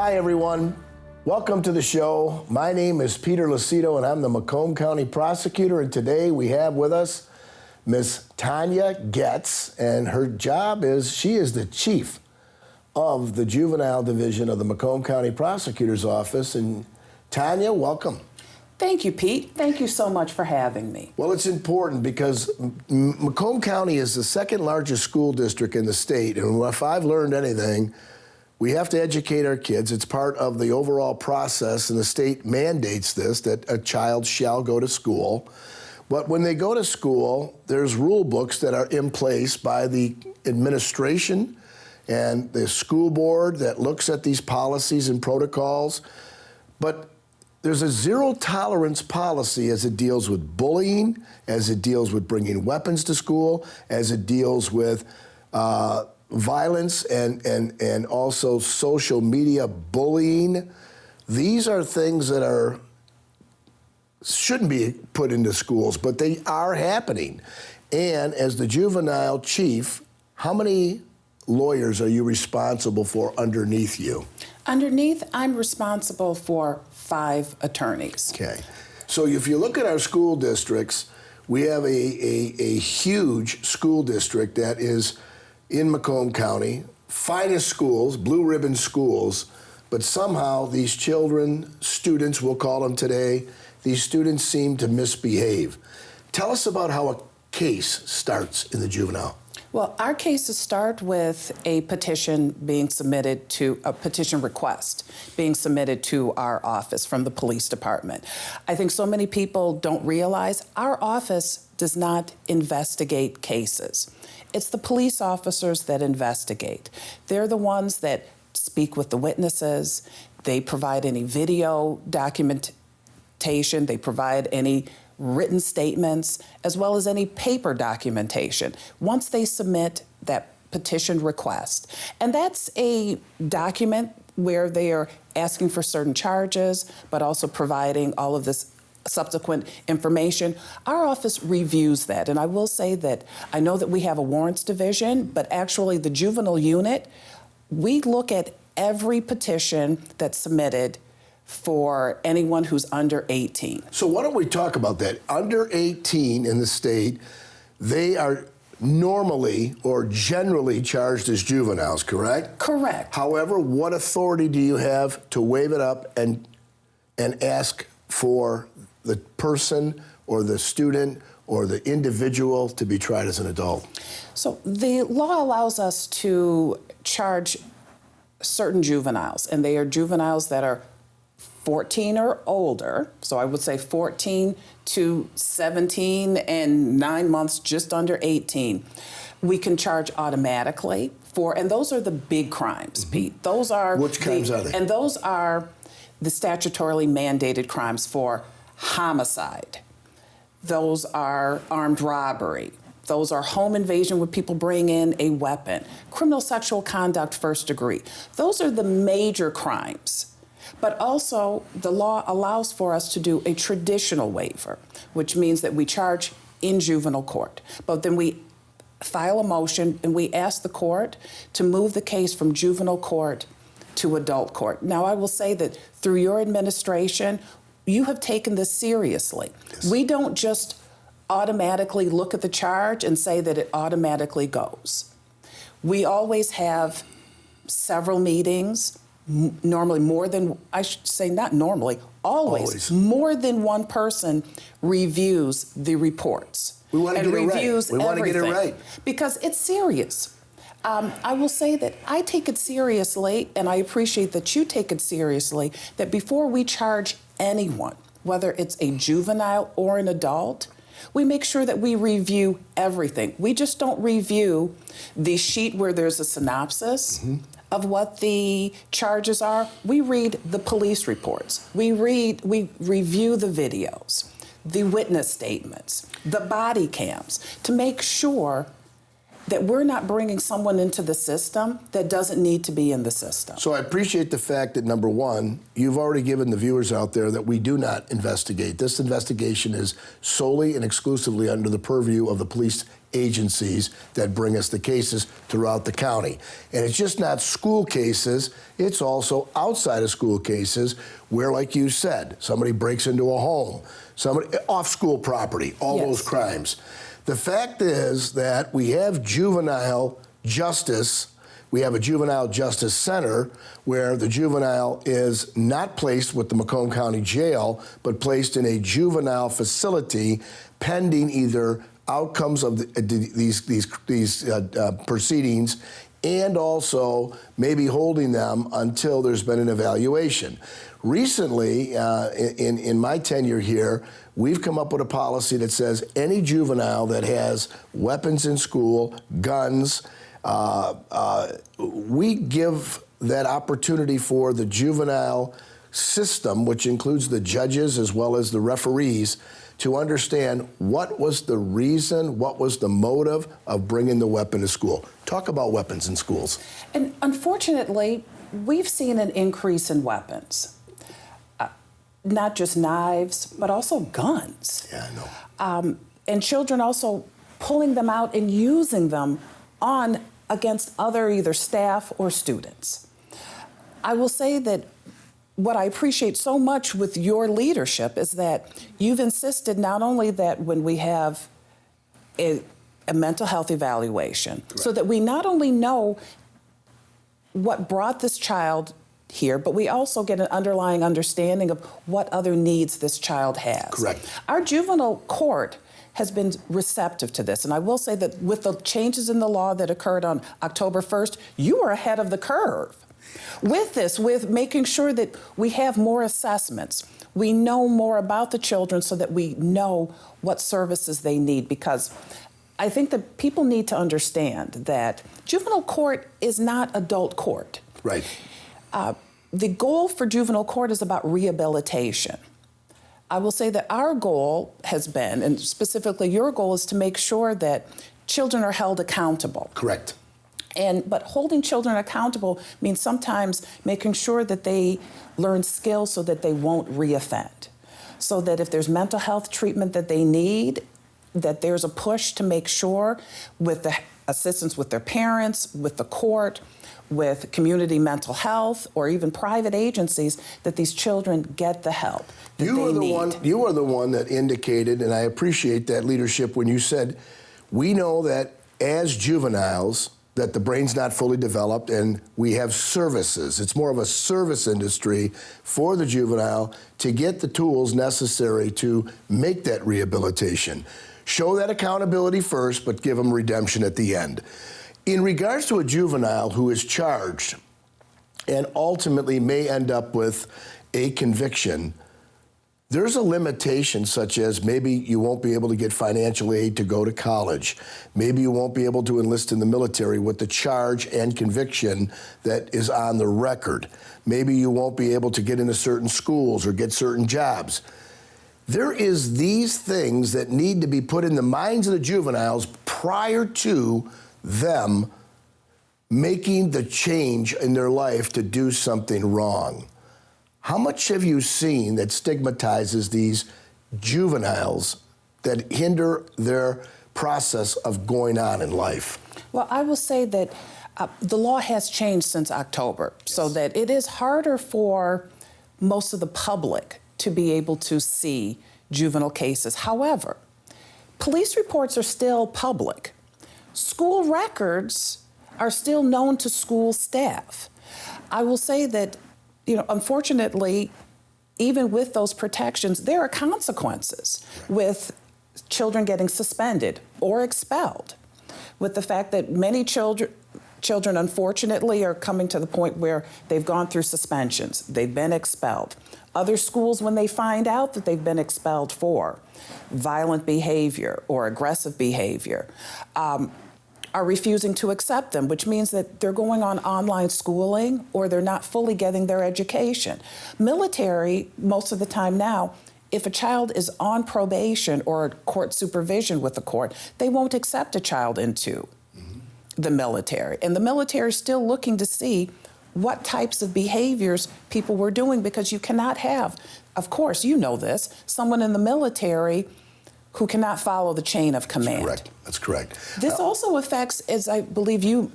Hi, everyone. Welcome to the show. My name is Peter Lucido, and I'm the Macomb County Prosecutor. And today we have with us Miss Tanya Getz, and her job is she is the chief of the Juvenile Division of the Macomb County Prosecutor's Office. And Tanya, welcome. Thank you, Pete. Thank you so much for having me. Well, it's important because Macomb County is the second largest school district in the state, and if I've learned anything, we have to educate our kids. It's part of the overall process, and the state mandates this, that a child shall go to school. But when they go to school, there's rule books that are in place by the administration and the school board that looks at these policies and protocols. But there's a zero tolerance policy as it deals with bullying, as it deals with bringing weapons to school, as it deals with violence and also social media bullying. These are things that shouldn't be put into schools, but they are happening. And as the juvenile chief, how many lawyers are you responsible for underneath you? Underneath, I'm responsible for 5 attorneys. Okay. So if you look at our school districts, we have a huge school district that is in Macomb County, finest schools, blue ribbon schools, but somehow these children, students we'll call them today, these students seem to misbehave. Tell us about how a case starts in the juvenile. Well, our cases start with a petition being submitted to, a petition request being submitted to our office from the police department. I think so many people don't realize our office does not investigate cases. It's the police officers that investigate. They're the ones that speak with the witnesses. They provide any video documentation. They provide any written statements, as well as any paper documentation, once they submit that petition request. And that's a document where they are asking for certain charges, but also providing all of this subsequent information. Our office reviews that, and I will say that I know that we have a warrants division, but actually the juvenile unit, we look at every petition that's submitted for anyone who's under 18. So why don't we talk about that? Under 18 in the state, they are normally or generally charged as juveniles, correct? Correct. However, what authority do you have to waive it up and ask for the person or the student or the individual to be tried as an adult? So the law allows us to charge certain juveniles, and they are juveniles that are 14 or older, so I would say 14 to 17 and 9 months, just under 18. We can charge automatically for, and those are the big crimes, Pete. Those are— Which crimes are they? And those are the statutorily mandated crimes for homicide. Those are armed robbery. Those are home invasion where people bring in a weapon. Criminal sexual conduct, first degree. Those are the major crimes. But also, the law allows for us to do a traditional waiver, which means that we charge in juvenile court. But then we file a motion and we ask the court to move the case from juvenile court to adult court. Now, I will say that through your administration, you have taken this seriously. Yes. We don't just automatically look at the charge and say that it automatically goes. We always have several meetings. Normally more than, I should say not normally, always. More than one person reviews the reports. We want to get it right. Reviews we want to get it right. Because it's serious. I will say that I take it seriously, and I appreciate that you take it seriously, that before we charge anyone, whether it's a juvenile or an adult, we make sure that we review everything. We just don't review the sheet where there's a synopsis of what the charges are. We read the police reports. We review the videos, the witness statements, the body cams, to make sure that we're not bringing someone into the system that doesn't need to be in the system. So I appreciate the fact that, number one, you've already given the viewers out there that we do not investigate. This investigation is solely and exclusively under the purview of the police agencies that bring us the cases throughout the county. And it's just not school cases, it's also outside of school cases where, like you said, somebody breaks into a home, somebody off school property, all those crimes. The fact is that we have juvenile justice. We have a juvenile justice center where the juvenile is not placed with the Macomb County Jail, but placed in a juvenile facility pending either outcomes of these proceedings and also maybe holding them until there's been an evaluation. Recently, in my tenure here, we've come up with a policy that says any juvenile that has weapons in school, guns, we give that opportunity for the juvenile system, which includes the judges as well as the referees, to understand what was the reason, what was the motive of bringing the weapon to school. Talk about weapons in schools. And unfortunately, we've seen an increase in weapons. Not just knives, but also guns. Yeah, I know. And children also pulling them out and using them against other either staff or students. I will say that what I appreciate so much with your leadership is that you've insisted not only that when we have a mental health evaluation, so that we not only know what brought this child here, but we also get an underlying understanding of what other needs this child has. Correct. Our juvenile court has been receptive to this, and I will say that with the changes in the law that occurred on October 1st, you are ahead of the curve. With this, with making sure that we have more assessments, we know more about the children so that we know what services they need, because I think that people need to understand that juvenile court is not adult court. Right. The goal for juvenile court is about rehabilitation. I will say that our goal has been, and specifically your goal, is to make sure that children are held accountable. Correct. But holding children accountable means sometimes making sure that they learn skills so that they won't reoffend. So that if there's mental health treatment that they need, that there's a push to make sure, with the assistance with their parents, with the court, with community mental health, or even private agencies, that these children get the help that they need. You are the one that indicated, and I appreciate that leadership, when you said, we know that as juveniles, that the brain's not fully developed, and we have services. It's more of a service industry for the juvenile to get the tools necessary to make that rehabilitation. Show that accountability first, but give them redemption at the end. In regards to a juvenile who is charged and ultimately may end up with a conviction, there's a limitation, such as maybe you won't be able to get financial aid to go to college. Maybe you won't be able to enlist in the military with the charge and conviction that is on the record. Maybe you won't be able to get into certain schools or get certain jobs. There is these things that need to be put in the minds of the juveniles prior to them making the change in their life to do something wrong. How much have you seen that stigmatizes these juveniles that hinder their process of going on in life? Well, I will say that the law has changed since October, so that it is harder for most of the public to be able to see juvenile cases. However, police reports are still public. School records are still known to school staff. I will say that, unfortunately, even with those protections, there are consequences with children getting suspended or expelled, with the fact that many children, unfortunately, are coming to the point where they've gone through suspensions, they've been expelled. Other schools, when they find out that they've been expelled for violent behavior or aggressive behavior, are refusing to accept them, which means that they're going on online schooling or they're not fully getting their education. Military, most of the time now, if a child is on probation or court supervision with the court, they won't accept a child into the military. And the military is still looking to see what types of behaviors people were doing, because you cannot have, of course, you know this, someone in the military who cannot follow the chain of command. Correct. That's correct. This also affects, as I believe you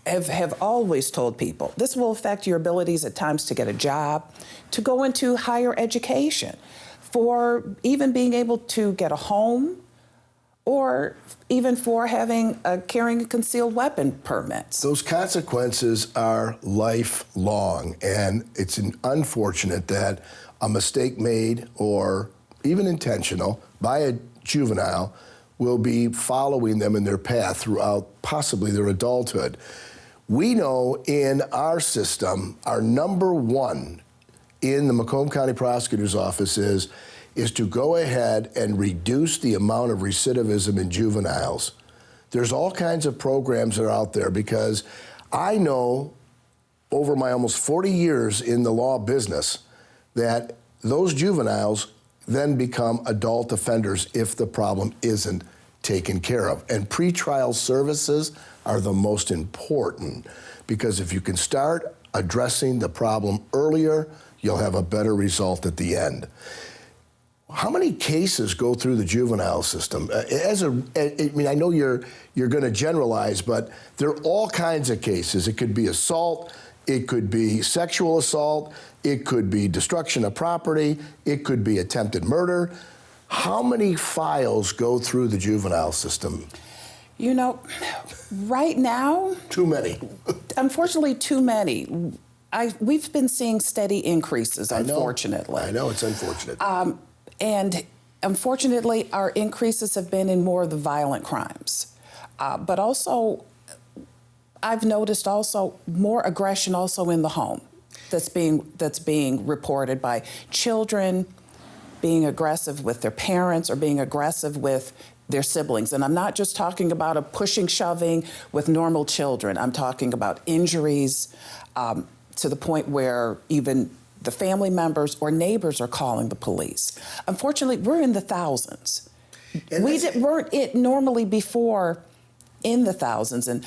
have always told people, this will affect your abilities at times to get a job, to go into higher education, for even being able to get a home, or even for carrying a concealed weapon permits. Those consequences are lifelong, and it's unfortunate that a mistake made or even intentional by a juvenile will be following them in their path throughout possibly their adulthood. We know in our system, our number one in the Macomb County Prosecutor's Office is to go ahead and reduce the amount of recidivism in juveniles. There's all kinds of programs that are out there, because I know over my almost 40 years in the law business that those juveniles then become adult offenders if the problem isn't taken care of. And pretrial services are the most important, because if you can start addressing the problem earlier, you'll have a better result at the end. How many cases go through the juvenile system? I know you're going to generalize, but there are all kinds of cases. It could be assault, it could be sexual assault, it could be destruction of property, it could be attempted murder. How many files go through the juvenile system? You know, right now, Too many. Unfortunately, too many. We've been seeing steady increases, unfortunately. I know, it's unfortunate. And unfortunately, our increases have been in more of the violent crimes. But also, I've noticed also more aggression also in the home that's being reported by children being aggressive with their parents or being aggressive with their siblings. And I'm not just talking about a pushing, shoving with normal children. I'm talking about injuries to the point where even the family members or neighbors are calling the police. Unfortunately, we're in the thousands. Weren't normally before in the thousands. And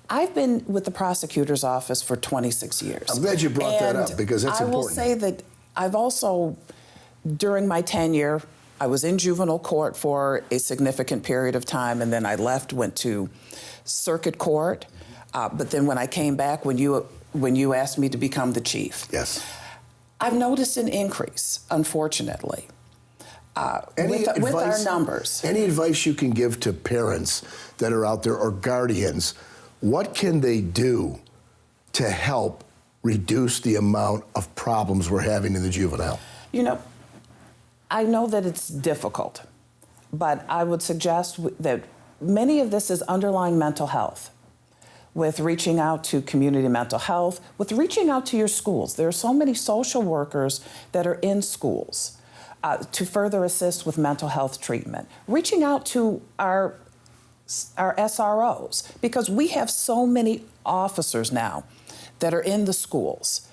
I've been with the prosecutor's office for 26 years. I'm glad you brought that up, because that's important. I will say that I've also, during my tenure, I was in juvenile court for a significant period of time, and then I left, went to circuit court. But then when I came back, when you asked me to become the chief, yes, I've noticed an increase, unfortunately, with our numbers. Any advice you can give to parents that are out there or guardians? What can they do to help reduce the amount of problems we're having in the juvenile? You know, I know that it's difficult, but I would suggest that many of this is underlying mental health, with reaching out to community mental health, with reaching out to your schools. There are so many social workers that are in schools to further assist with mental health treatment. Reaching out to our SROs, because we have so many officers now that are in the schools.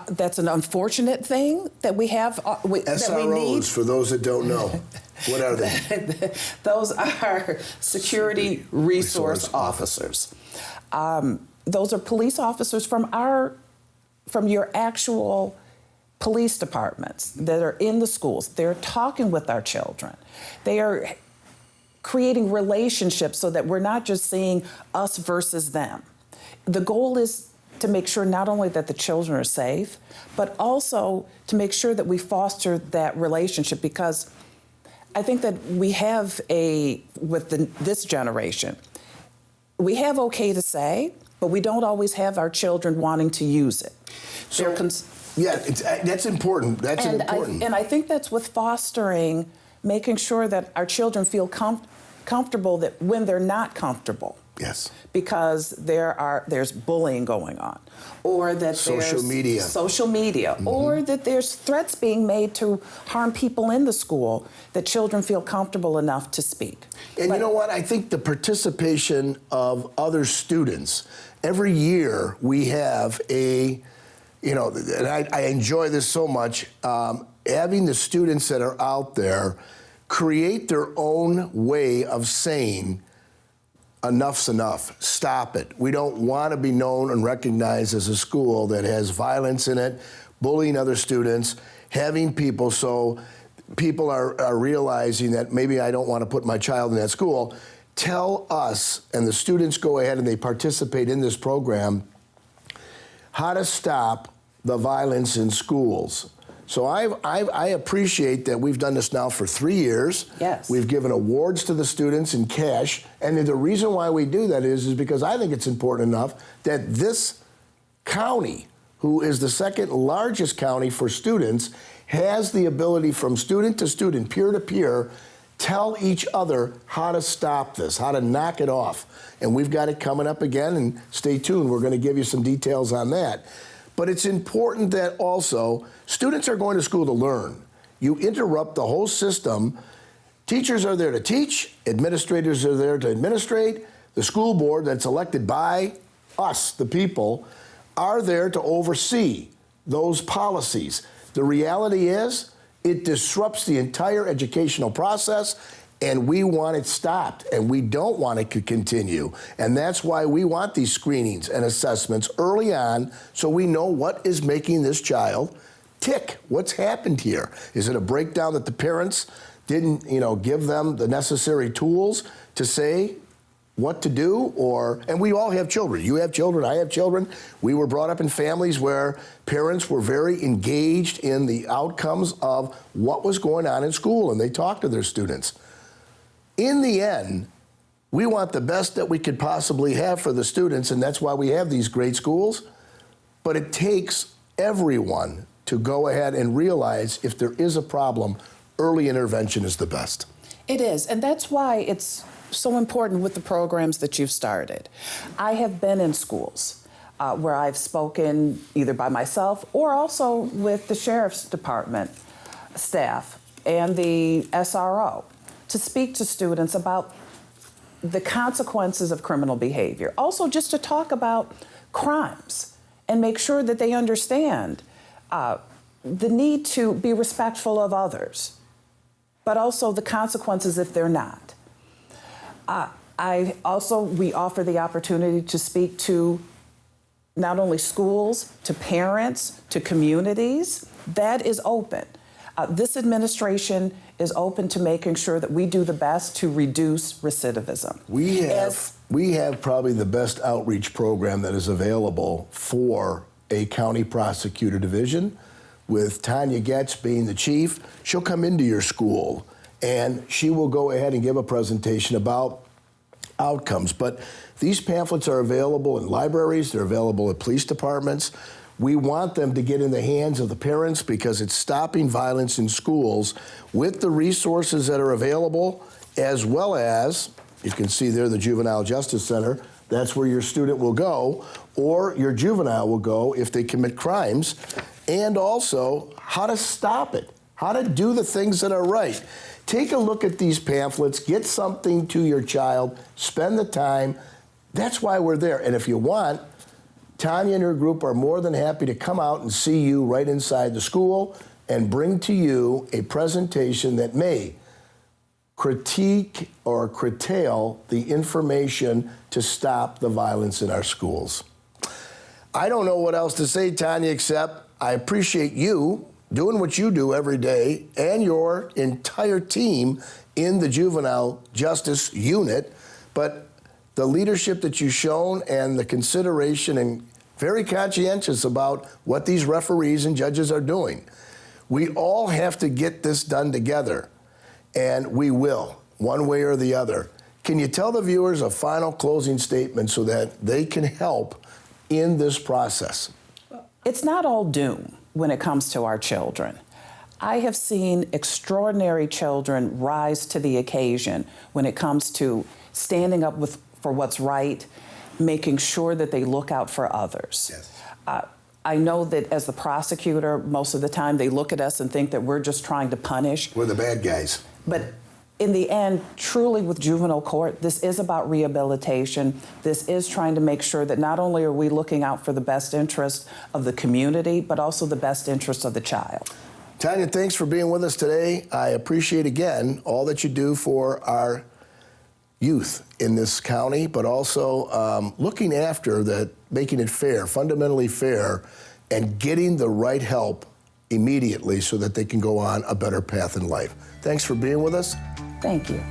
That's an unfortunate thing that we have. SROs, that we need. for those that don't know, what are they? Those are security resource officers. Those are police officers from your actual police departments that are in the schools. They're talking with our children. They are creating relationships so that we're not just seeing us versus them. The goal is to make sure not only that the children are safe, but also to make sure that we foster that relationship, because I think that we have this generation, we have okay to say, but we don't always have our children wanting to use it. That's important. That's important. And I think that's with fostering, making sure that our children feel comfortable that when they're not comfortable. Yes. Because there's bullying going on, or that social media, mm-hmm. or that there's threats being made to harm people in the school, that children feel comfortable enough to speak. And you know what? I think the participation of other students, every year we have and I enjoy this so much, having the students that are out there create their own way of saying, enough's enough, stop it. We don't want to be known and recognized as a school that has violence in it, bullying other students, having people. So people are realizing that maybe I don't want to put my child in that school, tell us, and the students go ahead and they participate in this program, how to stop the violence in schools. So I appreciate that we've done this now for 3 years. Yes. We've given awards to the students in cash. And the reason why we do that is because I think it's important enough that this county, who is the second largest county for students, has the ability from student to student, peer to peer, tell each other how to stop this, how to knock it off. And we've got it coming up again, and stay tuned. We're going to give you some details on that. But it's important that also students are going to school to learn. You interrupt the whole system. Teachers are there to teach, administrators are there to administrate, the school board that's elected by us, the people, are there to oversee those policies. The reality is, it disrupts the entire educational process, and we want it stopped, and we don't want it to continue. And that's why we want these screenings and assessments early on so we know what is making this child tick. What's happened here? Is it a breakdown that the parents didn't, give them the necessary tools to say what to do? And we all have children. You have children, I have children. We were brought up in families where parents were very engaged in the outcomes of what was going on in school, and they talked to their students. In the end, we want the best that we could possibly have for the students, and that's why we have these great schools. But it takes everyone to go ahead and realize if there is a problem, early intervention is the best. It is, and that's why it's so important with the programs that you've started. I have been in schools where I've spoken either by myself or also with the Sheriff's Department staff and the SRO to speak to students about the consequences of criminal behavior. Also, just to talk about crimes and make sure that they understand the need to be respectful of others, but also the consequences if they're not. We offer the opportunity to speak to not only schools, to parents, to communities. That is open. This administration is open to making sure that we do the best to reduce recidivism. We have probably the best outreach program that is available for a county prosecutor division, with Tanya Getz being the chief. She'll come into your school and she will go ahead and give a presentation about outcomes. But these pamphlets are available in libraries, they're available at police departments. We want them to get in the hands of the parents because it's stopping violence in schools with the resources that are available, as well as, you can see there, the Juvenile Justice Center. That's where your student will go, or your juvenile will go if they commit crimes, and also how to stop it, how to do the things that are right. Take a look at these pamphlets, get something to your child, spend the time. That's why we're there. And if you want, Tanya and her group are more than happy to come out and see you right inside the school and bring to you a presentation that may critique or curtail the information to stop the violence in our schools. I don't know what else to say, Tanya, except I appreciate you doing what you do every day and your entire team in the Juvenile Justice Unit, but the leadership that you've shown and the consideration and very conscientious about what these referees and judges are doing. We all have to get this done together, and we will, one way or the other. Can you tell the viewers a final closing statement so that they can help in this process? It's not all doom when it comes to our children. I have seen extraordinary children rise to the occasion when it comes to standing up for what's right, making sure that they look out for others. Yes. I know that as the prosecutor, most of the time they look at us and think that we're just trying to punish. We're the bad guys. But in the end, truly with juvenile court, this is about rehabilitation. This is trying to make sure that not only are we looking out for the best interest of the community, but also the best interest of the child. Tanya, thanks for being with us today. I appreciate, again, all that you do for our youth in this county, but also looking after that, making it fair, fundamentally fair, and getting the right help immediately so that they can go on a better path in life. Thanks for being with us. Thank you.